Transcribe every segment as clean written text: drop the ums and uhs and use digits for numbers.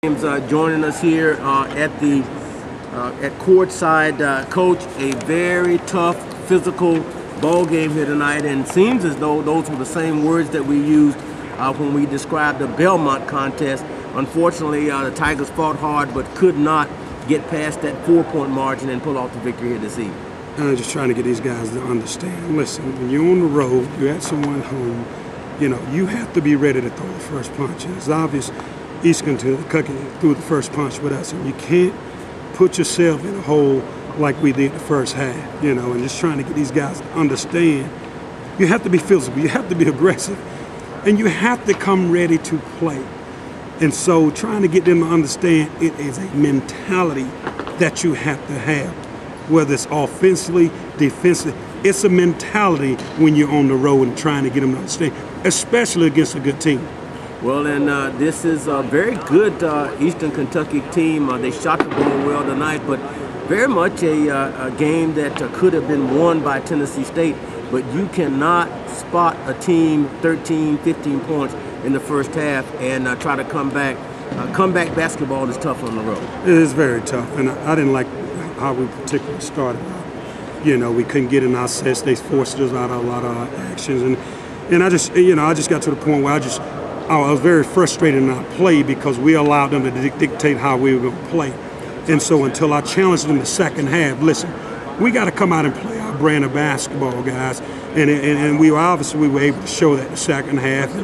Joining us here at courtside. Coach, a very tough physical ball game here tonight, and it seems as though those were the same words that we used when we described the Belmont contest. Unfortunately, the Tigers fought hard but could not get past that 4-point margin and pull off the victory here this evening. I'm just trying to get these guys to understand. Listen, when you're on the road, you're at someone home, you have to be ready to throw the first punch. And it's obvious Eastern Kentucky threw the first punch with us, and you can't put yourself in a hole like we did the first half, and just trying to get these guys to understand. You have to be physical, you have to be aggressive, and you have to come ready to play. And so trying to get them to understand it is a mentality that you have to have, whether it's offensively, defensively. It's a mentality when you're on the road and trying to get them to understand, especially against a good team. Well, and this is a very good Eastern Kentucky team. They shot the ball well tonight, but very much a game that could have been won by Tennessee State. But you cannot spot a team 13, 15 points in the first half and try to come back. Comeback basketball is tough on the road. It is very tough, and I didn't like how we particularly started. We couldn't get in our sets. They forced us out of a lot of our actions, and I just got to the point where I was very frustrated in our play because we allowed them to dictate how we were going to play. And so until I challenged them in the second half, listen, we got to come out and play our brand of basketball, guys. And we were able to show that in the second half.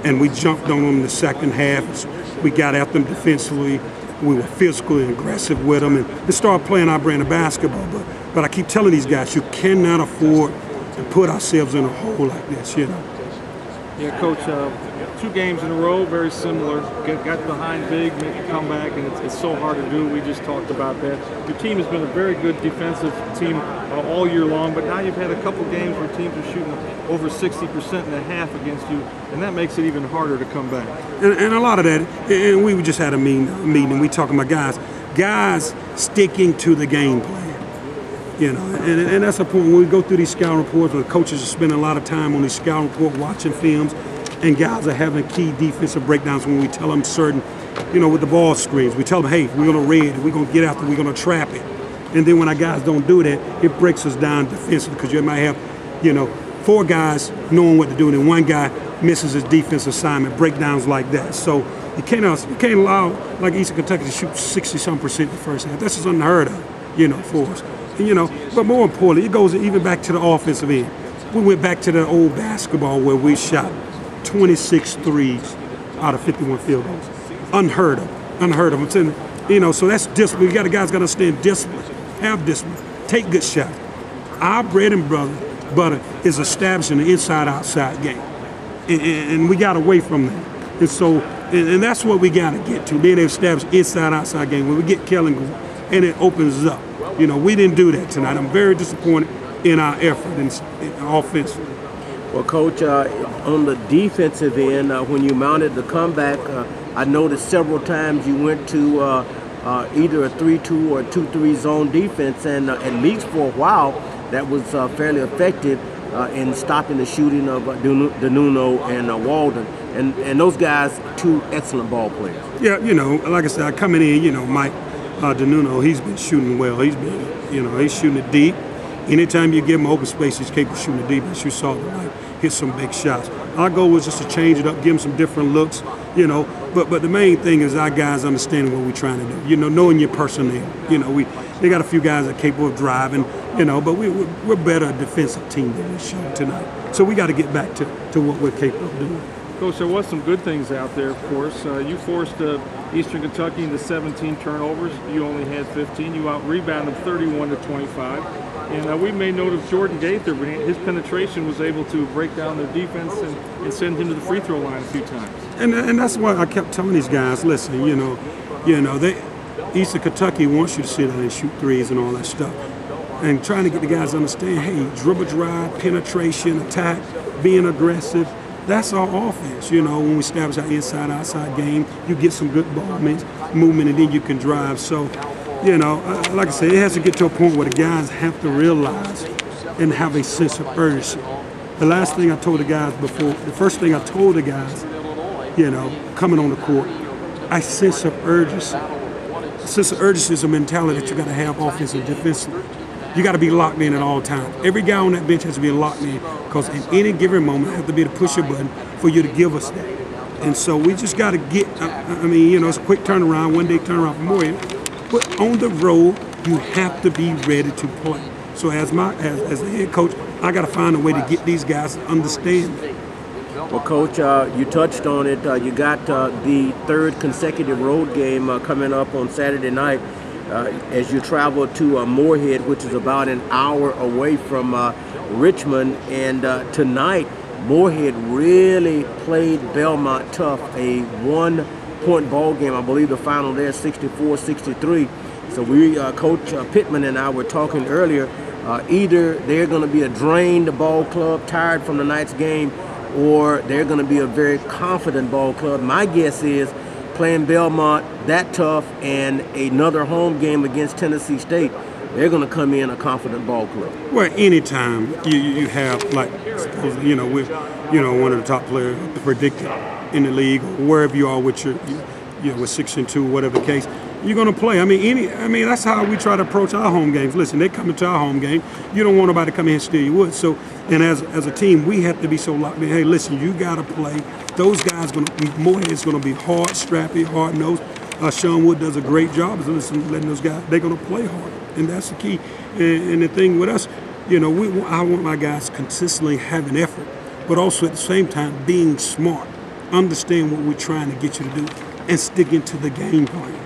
And we jumped on them in the second half. We got at them defensively. We were physically aggressive with them and started playing our brand of basketball. But I keep telling these guys, you cannot afford to put ourselves in a hole like this, Yeah, Coach, 2 games in a row, very similar. Got behind big, make a comeback, and it's so hard to do. We just talked about that. Your team has been a very good defensive team all year long, but now you've had a couple games where teams are shooting over 60% in a half against you, and that makes it even harder to come back. And a lot of that, and we just had a meeting, and we talking about guys sticking to the game plan. And that's a point when we go through these scouting reports, where the coaches are spending a lot of time on these scouting reports, watching films, and guys are having key defensive breakdowns when we tell them certain, with the ball screens. We tell them, hey, we're going to red, we're going to get after, we're going to trap it. And then when our guys don't do that, it breaks us down defensively because you might have, 4 guys knowing what to do, and then 1 guy misses his defensive assignment, breakdowns like that. So you can't allow, like Eastern Kentucky, to shoot 60-some% in the first half. That's just unheard of, for us. And, but more importantly, it goes even back to the offensive end. We went back to the old basketball where we shot 26 threes out of 51 field goals. Unheard of. I'm saying, so that's discipline. We got guys got to understand discipline, have discipline, take good shots. Our bread and butter is establishing the inside-outside game, and we got away from that. And so, and that's what we got to get to. Then they establish inside-outside game when we get Kellen going, and it opens up. We didn't do that tonight. I'm very disappointed in our effort in offensively. Well, Coach, on the defensive end, when you mounted the comeback, I noticed several times you went to either a 3-2 or a 2-3 zone defense, and at least for a while, that was fairly effective in stopping the shooting of DeNuno and Walden. And those guys, 2 excellent ball players. Yeah, like I said, coming in, Mike DeNuno, he's been shooting well. He's been, he's shooting it deep. Anytime you give him open space, he's capable of shooting it deep. As you saw tonight, hit some big shots. Our goal was just to change it up, give him some different looks, But the main thing is our guys understanding what we're trying to do. Knowing your personnel. They got a few guys that are capable of driving, but we're better a defensive team than we showed tonight. So we got to get back to what we're capable of doing. Coach, there was some good things out there, of course. You forced Eastern Kentucky into 17 turnovers. You only had 15. You out-rebounded 31-25. And we made note of Jordan Gaither, but his penetration was able to break down their defense and send him to the free throw line a few times. And that's why I kept telling these guys, listen, Eastern Kentucky wants you to sit down and shoot threes and all that stuff. And trying to get the guys to understand, hey, dribble drive, penetration, attack, being aggressive. That's our offense, when we establish our inside-outside game, you get some good ball movement, and then you can drive. So, like I said, it has to get to a point where the guys have to realize and have a sense of urgency. The last thing I told the guys the first thing I told the guys, coming on the court, a sense of urgency. A sense of urgency is a mentality that you got to have offensively, defensively. You got to be locked in at all times. Every guy on that bench has to be locked in because in any given moment, I have to be able to push a button for you to give us that. And so we just got to get, I mean, you know, it's a quick turnaround, one day turnaround for Morehead. But on the road, you have to be ready to play. So as the head coach, I got to find a way to get these guys to understand that. Well, Coach, you touched on it. You got the third consecutive road game coming up on Saturday night as you travel to Morehead, which is about an hour away from Richmond. And tonight, Morehead really played Belmont tough. A one-point ball game. I believe the final there is 64-63. So we, Coach Pittman and I were talking earlier, either they're going to be a drained ball club, tired from the night's game, or they're going to be a very confident ball club. My guess is playing Belmont that tough and another home game against Tennessee State, they're going to come in a confident ball club. Well, anytime you have, like, you know, with, you know, one of the top players predicted in the league, or wherever you are with your, you know, with 6-2, whatever the case, you're going to play. I mean, that's how we try to approach our home games. Listen, they come into our home game. You don't want nobody to come in and steal your wood. So, and as a team, we have to be so locked in. Hey, listen, you got to play. Those guys Morehead's going to be hard, strappy, hard nosed. Sean Wood does a great job of letting those guys. They're going to play hard, and that's the key. And the thing with us, you know, I want my guys consistently having effort, but also at the same time being smart, understand what we're trying to get you to do, and sticking to the game plan.